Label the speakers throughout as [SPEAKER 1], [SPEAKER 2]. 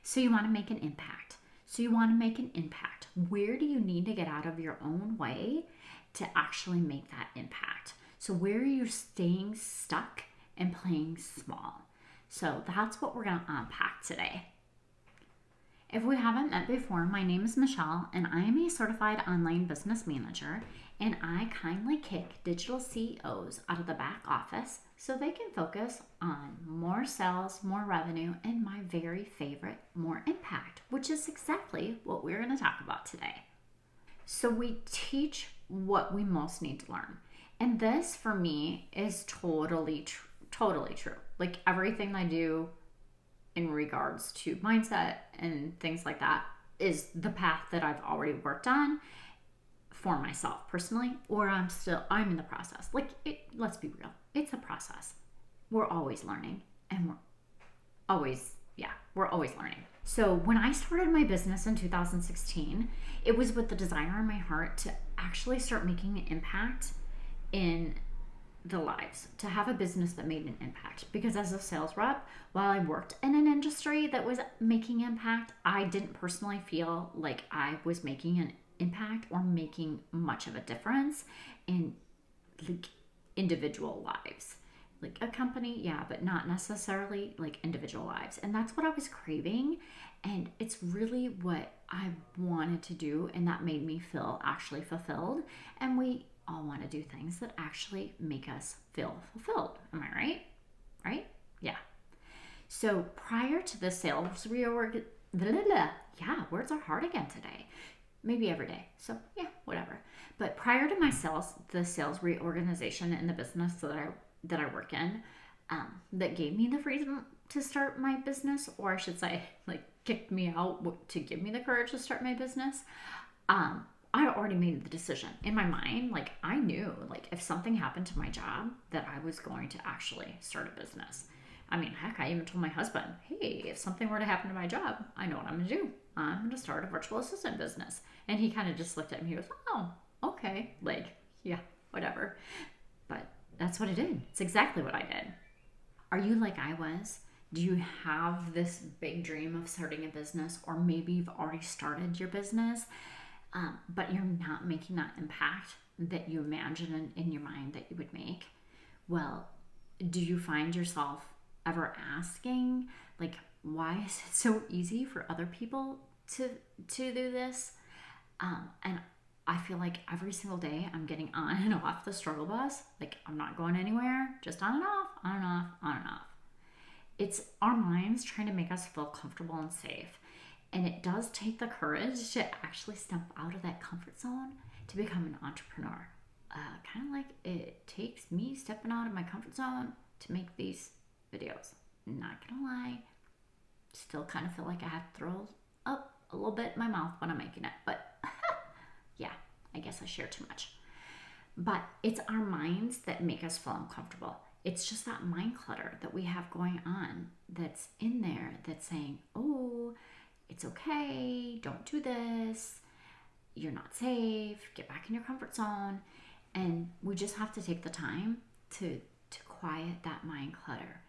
[SPEAKER 1] So you want to make an impact. Where do you need to get out of your own way to actually make that impact? So where are you staying stuck and playing small? So that's what we're going to unpack today. If we haven't met before, my name is Michele, and I am a certified online business manager, and I kindly kick digital CEOs out of the back office so they can focus on more sales, more revenue, and my very favorite, more impact, which is exactly what we're going to talk about today. So we teach what we most need to learn. And this, for me, is totally true. Like everything I do in regards to mindset and things like that is the path that I've already worked on for myself personally, or I'm in the process. Let's be real. It's a process. We're always learning, and we're always learning. So when I started my business in 2016, it was with the desire in my heart to actually start making an impact in the lives, to have a business that made an impact. Because as a sales rep, while I worked in an industry that was making impact, I didn't personally feel like I was making an impact or making much of a difference in like individual lives. Like a company, yeah, but not necessarily like individual lives. And that's what I was craving. And it's really what I wanted to do. And that made me feel actually fulfilled. And we all want to do things that actually make us feel fulfilled. Am I right? Right? Yeah. So prior to the sales reorg, words are hard again today. Maybe every day. So yeah, whatever. But prior to the sales reorganization in the business that I work in, that gave me the freedom to start my business, or I should say, like kicked me out to give me the courage to start my business. I already made the decision in my mind. Like I knew, like if something happened to my job, that I was going to actually start a business. I mean, heck, I even told my husband, hey, if something were to happen to my job, I know what I'm going to do. I'm going to start a virtual assistant business. And he kind of just looked at me. He goes, oh, okay. Like, yeah, whatever. But that's what I did. It's exactly what I did. Are you like I was? Do you have this big dream of starting a business, or maybe you've already started your business, but you're not making that impact that you imagine in your mind that you would make? Well, do you find yourself ever asking, like, why is it so easy for other people to do this? And I feel like every single day I'm getting on and off the struggle bus. Like I'm not going anywhere, just on and off, on and off, on and off. It's our minds trying to make us feel comfortable and safe. And it does take the courage to actually step out of that comfort zone to become an entrepreneur. Kind of like it takes me stepping out of my comfort zone to make these videos. Not gonna lie, still kind of feel like I have to throw up a little bit in my mouth when I'm making it. But yeah, I guess I share too much. But it's our minds that make us feel uncomfortable. It's just that mind clutter that we have going on that's in there that's saying, oh, it's okay, don't do this, you're not safe, get back in your comfort zone. And we just have to take the time to quiet that mind clutter,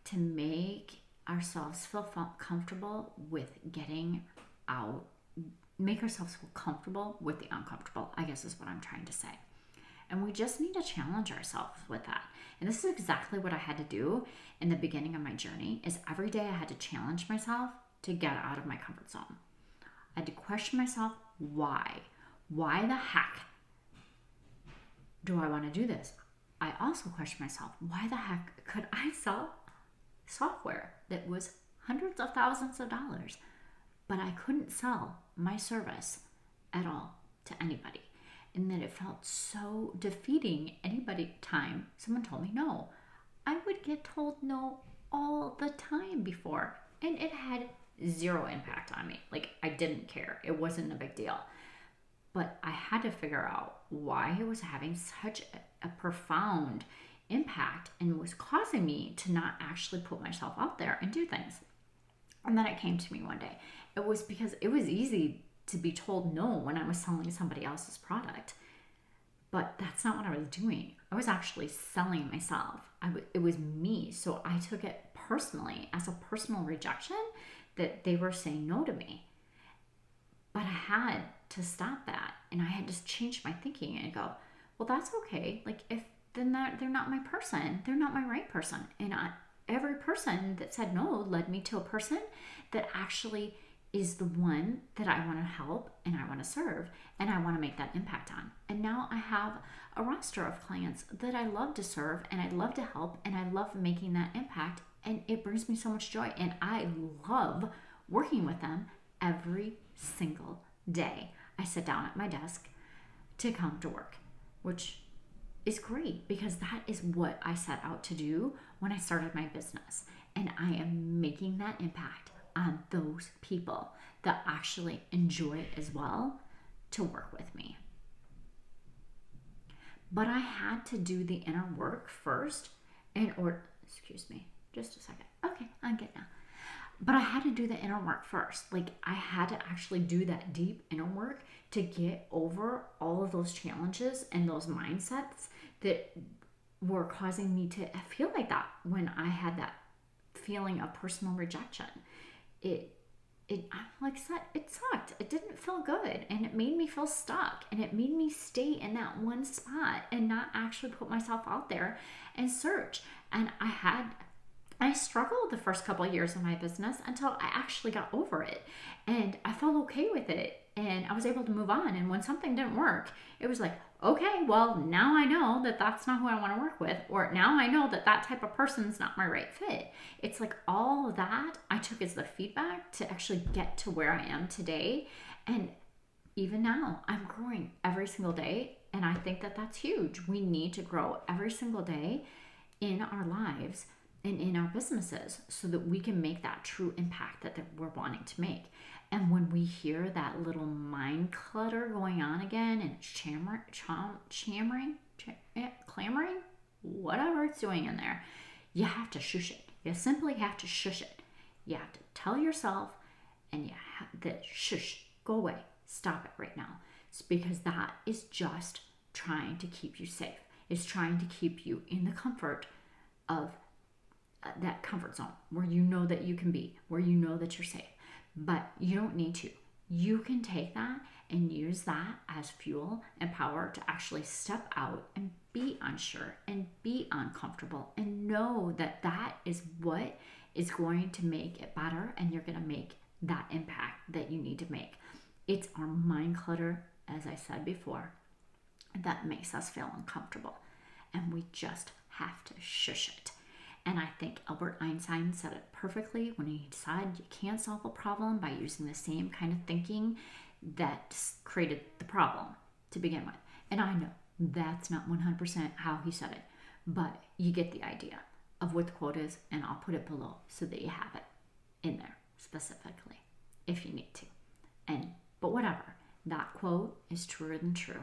[SPEAKER 1] to make ourselves feel comfortable with getting out, make ourselves feel comfortable with the uncomfortable, I guess is what I'm trying to say. And we just need to challenge ourselves with that. And this is exactly what I had to do in the beginning of my journey, is every day I had to challenge myself to get out of my comfort zone. I had to question myself, why? Why the heck do I want to do this? I also question myself, why the heck could I sell software that was hundreds of thousands of dollars, but I couldn't sell my service at all to anybody? And that it felt so defeating time someone told me no. I would get told no all the time before, and it had zero impact on me. Like I didn't care. It wasn't a big deal. But I had to figure out why it was having such a profound impact and was causing me to not actually put myself out there and do things. And then it came to me one day. It was because it was easy to be told no when I was selling somebody else's product. But that's not what I was doing. I was actually selling myself. It was me. So I took it personally as a personal rejection that they were saying no to me. But I had to stop that, and I had to change my thinking and go, well, that's okay. Like, if then they're not my person, they're not my right person. And every person that said no led me to a person that actually is the one that I want to help and I want to serve and I want to make that impact on. And now I have a roster of clients that I love to serve and I love to help and I love making that impact, and it brings me so much joy, and I love working with them every single day. I sit down at my desk to come to work, which is great because that is what I set out to do when I started my business. And I am making that impact on those people that actually enjoy as well to work with me. But I had to do the inner work first excuse me, just a second. Okay, I'm good now. But I had to do the inner work first. Like, I had to actually do that deep inner work to get over all of those challenges and those mindsets that were causing me to feel like that when I had that feeling of personal rejection. Like I said, it sucked. It didn't feel good, and it made me feel stuck, and it made me stay in that one spot and not actually put myself out there and search. And I struggled the first couple of years of my business until I actually got over it, and I felt okay with it, and I was able to move on. And when something didn't work, it was like, okay, well, now I know that that's not who I want to work with, or now I know that that type of person's not my right fit. It's like all of that I took as the feedback to actually get to where I am today. And even now, I'm growing every single day, and I think that that's huge. We need to grow every single day in our lives and in our businesses so that we can make that true impact that we're wanting to make. And when we hear that little mind clutter going on again and it's clamoring, whatever it's doing in there, you have to shush it. You simply have to shush it. You have to tell yourself, and you have that shush, go away, stop it right now. It's because that is just trying to keep you safe. It's trying to keep you in the comfort of that comfort zone where you know that you can be, where you know that you're safe. But you don't need to. You can take that and use that as fuel and power to actually step out and be unsure and be uncomfortable and know that that is what is going to make it better, and you're going to make that impact that you need to make. It's our mind clutter, as I said before, that makes us feel uncomfortable, and we just have to shush it. And I think Albert Einstein said it perfectly when he said you can't solve a problem by using the same kind of thinking that created the problem to begin with. And I know that's not 100% how he said it, but you get the idea of what the quote is, and I'll put it below so that you have it in there specifically if you need to. But whatever, that quote is truer than true,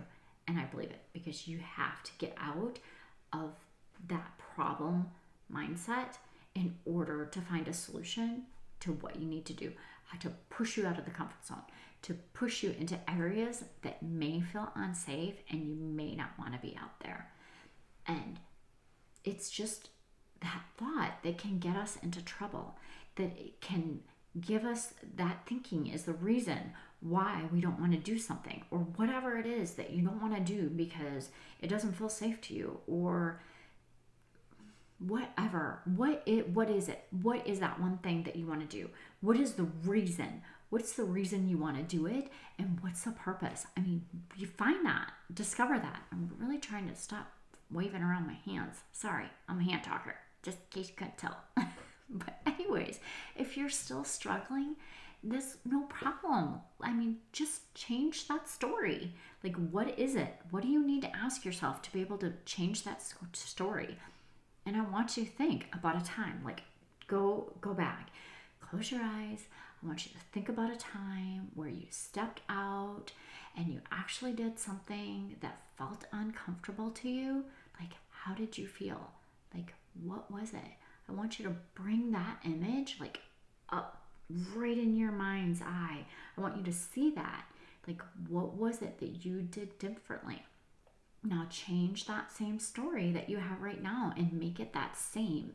[SPEAKER 1] and I believe it because you have to get out of that problem mindset in order to find a solution to what you need to do, how to push you out of the comfort zone, to push you into areas that may feel unsafe and you may not want to be out there. And it's just that thought that can get us into trouble, that it can give us that thinking is the reason why we don't want to do something, or whatever it is that you don't want to do because it doesn't feel safe to you, or whatever. What is it? What is that one thing that you want to do? What is the reason? What's the reason you want to do it? And what's the purpose? I mean, you find that, discover that. I'm really trying to stop waving around my hands. Sorry, I'm a hand talker, just in case you couldn't tell. But anyways, if you're still struggling, this no problem. I mean, just change that story. Like, what is it? What do you need to ask yourself to be able to change that story? And I want you to think about a time, like go back, close your eyes. I want you to think about a time where you stepped out and you actually did something that felt uncomfortable to you. Like, how did you feel? Like, what was it? I want you to bring that image like up right in your mind's eye. I want you to see that. Like, what was it that you did differently? Now change that same story that you have right now and make it that same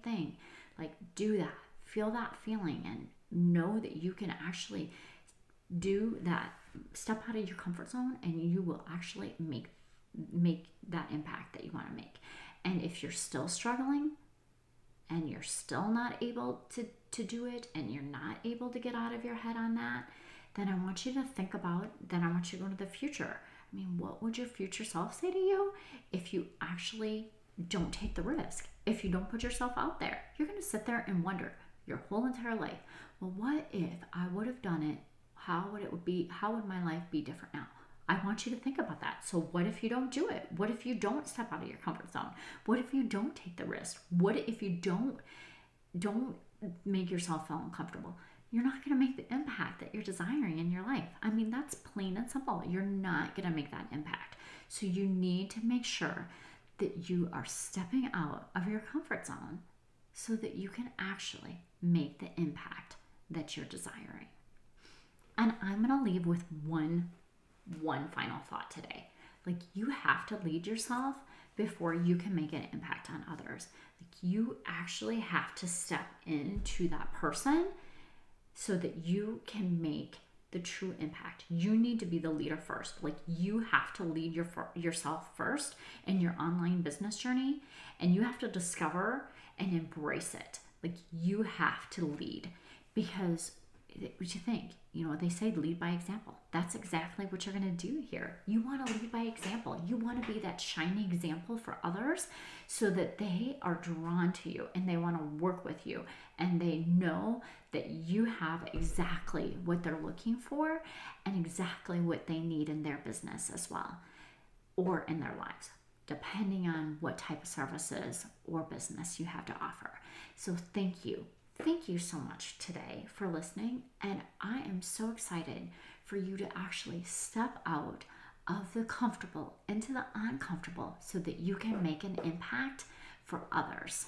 [SPEAKER 1] thing. Like, do that, feel that feeling, know that you can actually do that, step out of your comfort zone, and you will actually make that impact that you want to make. And if you're still struggling and you're still not able to do it, and you're not able to get out of your head on that, then I want you to think about, then I want you to go to the future. I mean, what would your future self say to you if you actually don't take the risk? If you don't put yourself out there, you're going to sit there and wonder your whole entire life, well, what if I would have done it? How would my life be different now? I want you to think about that. So what if you don't do it? What if you don't step out of your comfort zone? What if you don't take the risk? What if you don't make yourself feel uncomfortable? You're not going to make the impact that you're desiring in your life. I mean, that's plain and simple. You're not going to make that impact. So you need to make sure that you are stepping out of your comfort zone so that you can actually make the impact that you're desiring. And I'm going to leave with one final thought today. Like, you have to lead yourself before you can make an impact on others. Like, you actually have to step into that person so that you can make the true impact. You need to be the leader first. Like, you have to lead yourself first in your online business journey, and you have to discover and embrace it. Like, you have to lead, because what you think, they say lead by example. That's exactly what you're going to do here. You want to lead by example. You want to be that shining example for others so that they are drawn to you and they want to work with you, and they know that you have exactly what they're looking for and exactly what they need in their business as well, or in their lives, depending on what type of services or business you have to offer. So thank you. Thank you so much today for listening, and I am so excited for you to actually step out of the comfortable into the uncomfortable so that you can make an impact for others.